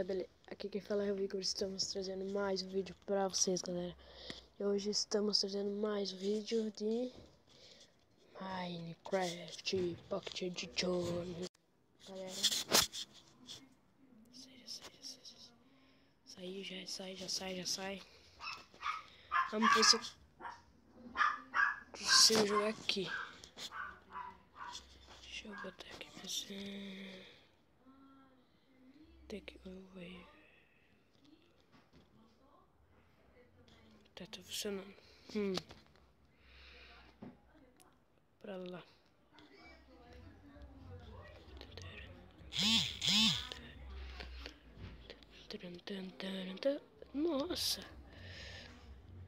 Beleza? Aqui quem fala é o Vigor, estamos trazendo mais um vídeo pra vocês, galera. E hoje estamos trazendo mais um vídeo de Minecraft Pocket Edition. Galera, já sai. Vamos ver se eu consigo jogar aqui. Deixa eu botar aqui pra você. Take away. Tá funcionando. Pra lá. Nossa.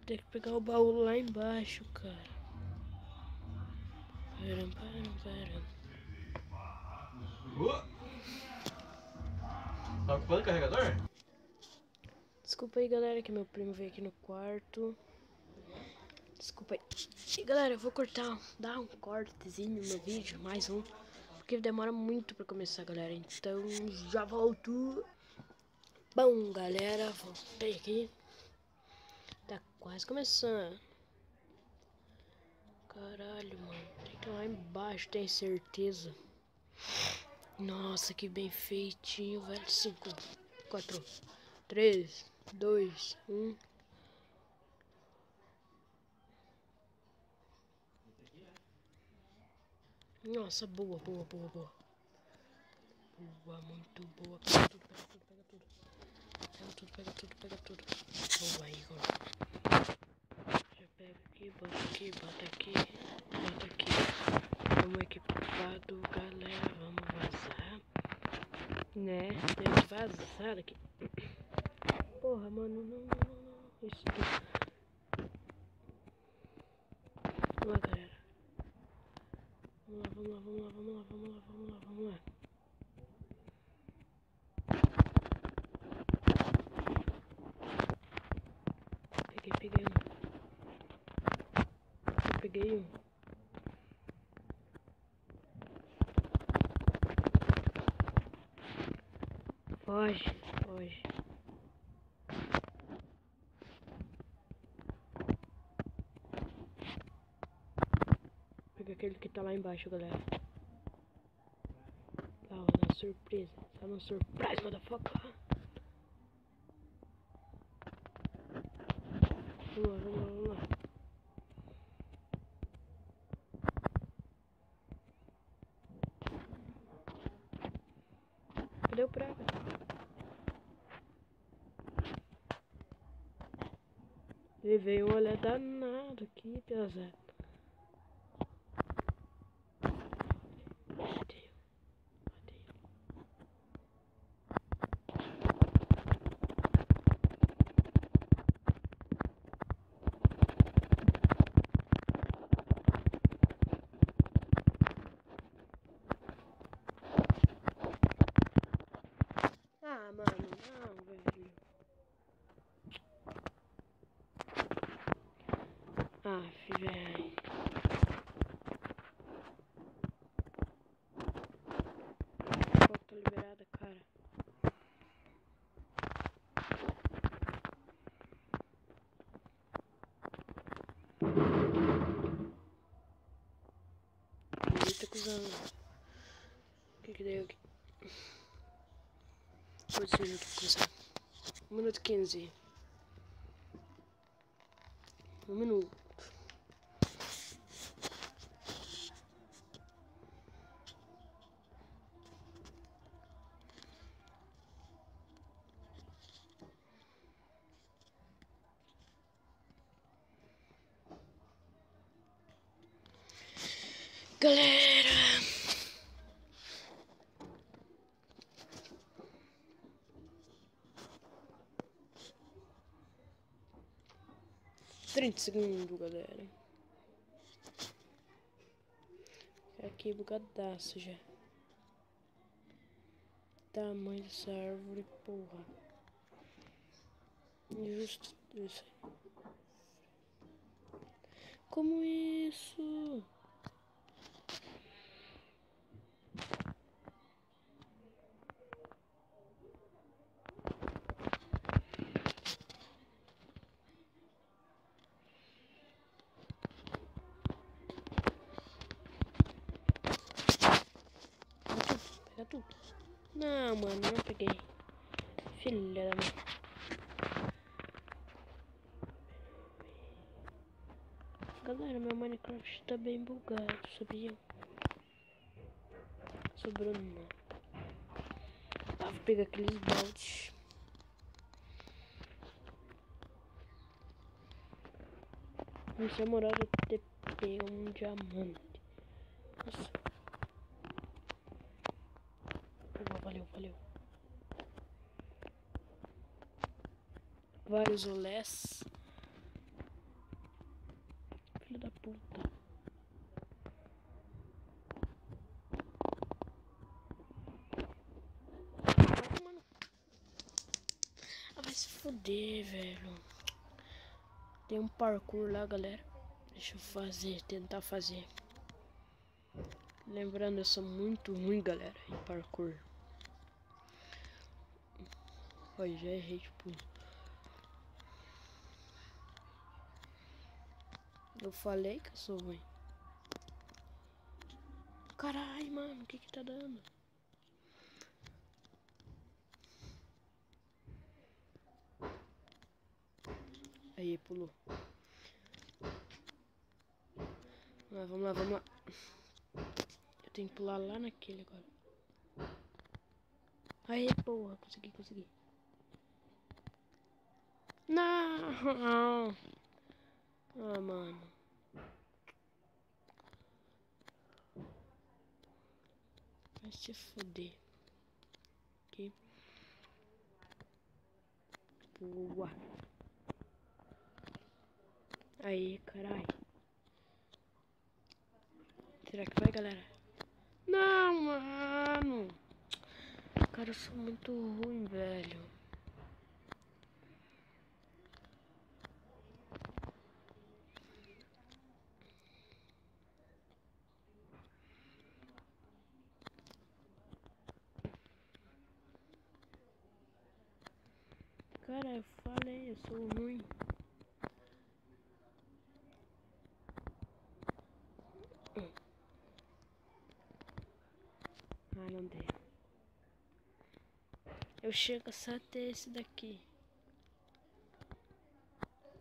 Tem que pegar o baú lá embaixo, cara. Tá ocupando o carregador? Desculpa aí, galera, que meu primo veio aqui no quarto. Desculpa aí. E galera, eu vou dar um cortezinho no vídeo, mais um, porque demora muito pra começar, galera. Então já volto. Bom, galera, voltei aqui. Tá quase começando. Caralho, mano. Tem que ir lá embaixo, tem certeza. Nossa, que bem feitinho, velho. 5, 4, 3, 2, 1. Nossa, boa. Boa, muito boa. Pega tudo. Boa, Igor. Já pega aqui, bota aqui. Vamos equipado, galera. Vamos vazar. Né? Tem que vazar aqui. Porra, mano, não. Isso aqui. Vamos lá, galera. Vamos lá. Peguei um. Foge. Pega aquele que tá lá embaixo, galera. Tá, na surpresa. Tá no surprise, motherfucker. Vamos lá. Cadê o praga? Ele veio um olhar danado aqui, pesado. Matei. Ah, mano, não, velho. Velho. Porta liberada, cara. Eita, cuzão. O que deu aqui? Quantos minutos começar? 1 minuto 15. 1 minuto. Galera, 30 segundos, galera. Aqui bugadaço já. Tamanho dessa árvore, porra. Justo isso aí. Como isso? Não, mano, não peguei. Filha da mãe. Galera, meu Minecraft tá bem bugado, sabia? Sobrou não. Ah, vou pegar aqueles baldes. Não sei a moral de ter pego um diamante. Nossa. Valeu, valeu. Vários olés. Filho da puta. Mano. Ah, vai se foder, velho. Tem um parkour lá, galera. Deixa eu fazer, tentar fazer. Lembrando, eu sou muito ruim, galera, em parkour. Olha, já errei, tipo... Eu falei que eu sou ruim. Caralho, mano, o que que tá dando? Aí, pulou. Ah, vamos lá, vamos lá. Eu tenho que pular lá naquele agora. Aí, porra, consegui, consegui. Não! Ah, mano. Vai se foder. Aqui. Boa. Aí, caralho. Será que vai, galera? Não, mano. Cara, eu sou muito ruim, velho. Cara, eu falei, eu sou ruim. Ah, não deu. Eu chego só até esse daqui.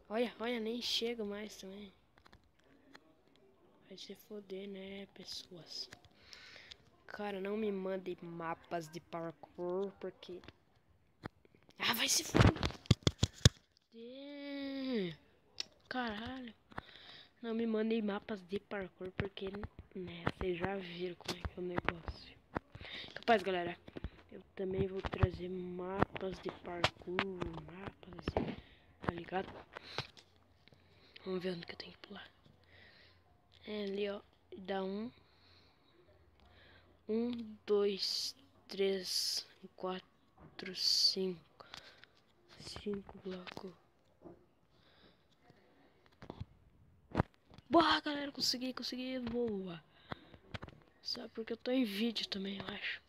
Olha, olha, nem chega mais também. Vai se foder, né, pessoas? Cara, não me mandem mapas de parkour, porque... Ah, vai se foder! Caralho. Não me mandem mapas de parkour, porque, né, vocês já viram como é que é o negócio. Capaz, galera, eu também vou trazer mapas de parkour, mapas assim, tá ligado? Vamos ver onde que eu tenho que pular. É ali, ó, dá 2, 3, 4, 5. 5 blocos. Boa, galera, consegui, boa. Só porque eu tô em vídeo também, eu acho.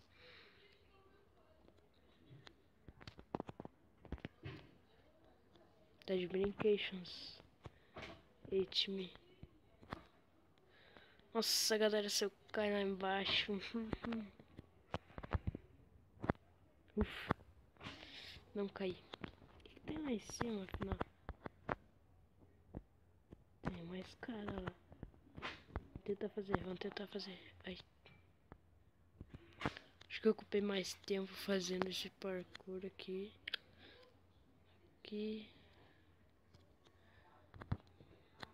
Dead Brincations. Hate me. Nossa, galera, se eu cair lá embaixo. Ufa. Não caí. O que tem lá em cima, afinal? Tem uma escada lá. Vamos tentar fazer. Ai. Acho que eu ocupei mais tempo fazendo esse parkour aqui.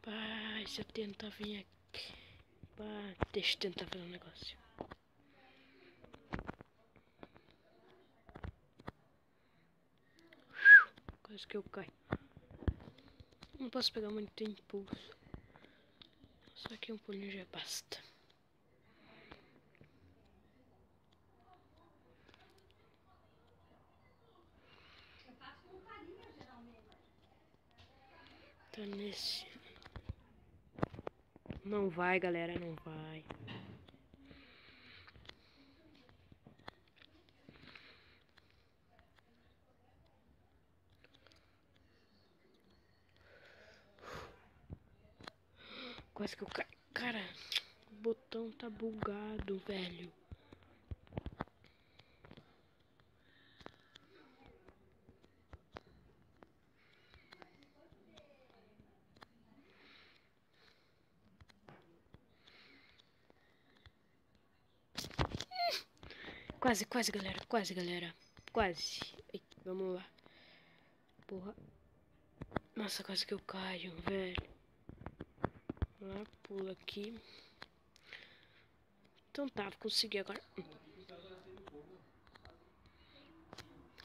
Pá, se eu tentar vir aqui. Pá, deixa eu tentar fazer um negócio. Quase que eu caio. Não posso pegar muito impulso. Só que um pulinho já basta. Tá nesse. Não vai, galera, não vai. Quase que eu caio. Cara, o botão tá bugado, velho. Quase, quase, galera. Quase, galera. Quase. Ai, vamos lá. Porra. Nossa, quase que eu caio, velho. Lá, pula aqui. Então tá, consegui agora.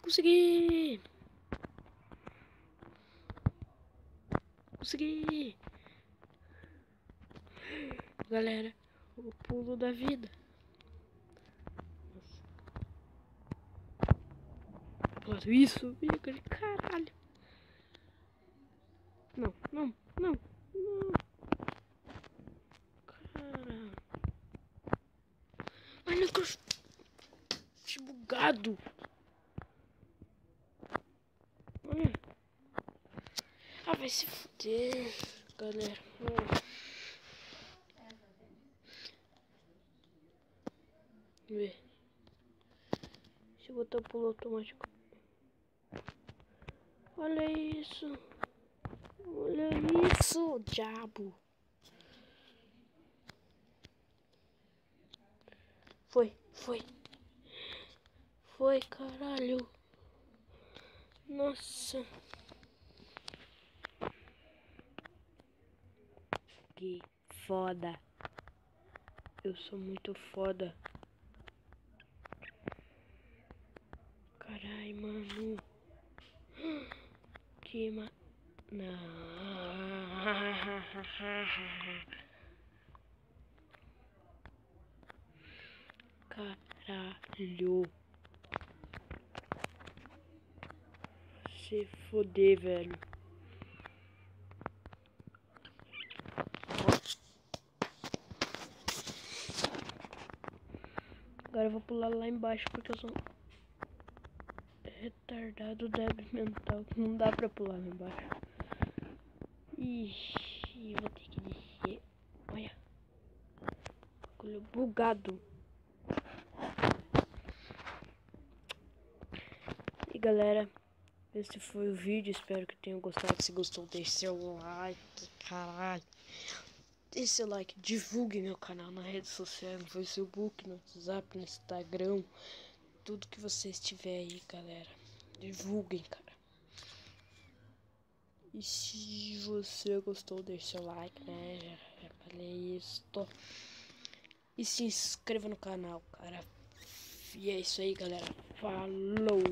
Consegui! Consegui! Galera, o pulo da vida. Nossa. Isso, caralho. Não, não, não, não. Caralho. Ai, não, que bugado. Olha. Ah, vai se fuder, galera. Ver. Deixa eu botar o pulo automático. Olha isso. Olha isso, diabo. Foi, foi. Foi, caralho. Nossa. Que foda. Eu sou muito foda. Carai, mano. Que não. Caralho. Se foder, velho. Agora eu vou pular lá embaixo porque eu sou retardado débil mental. Não dá pra pular lá embaixo. Ixi, vou ter que descer. Olha. Bagulho bugado. E galera, esse foi o vídeo. Espero que tenham gostado. Se gostou, deixe seu like. Caralho. Deixe seu like. Divulgue meu canal na rede social, no Facebook, no WhatsApp, no Instagram. Tudo que vocês tiver aí, galera. Divulguem, cara. E se você gostou, deixe seu like, né? Já falei isso. E se inscreva no canal, cara. E é isso aí, galera. Falou!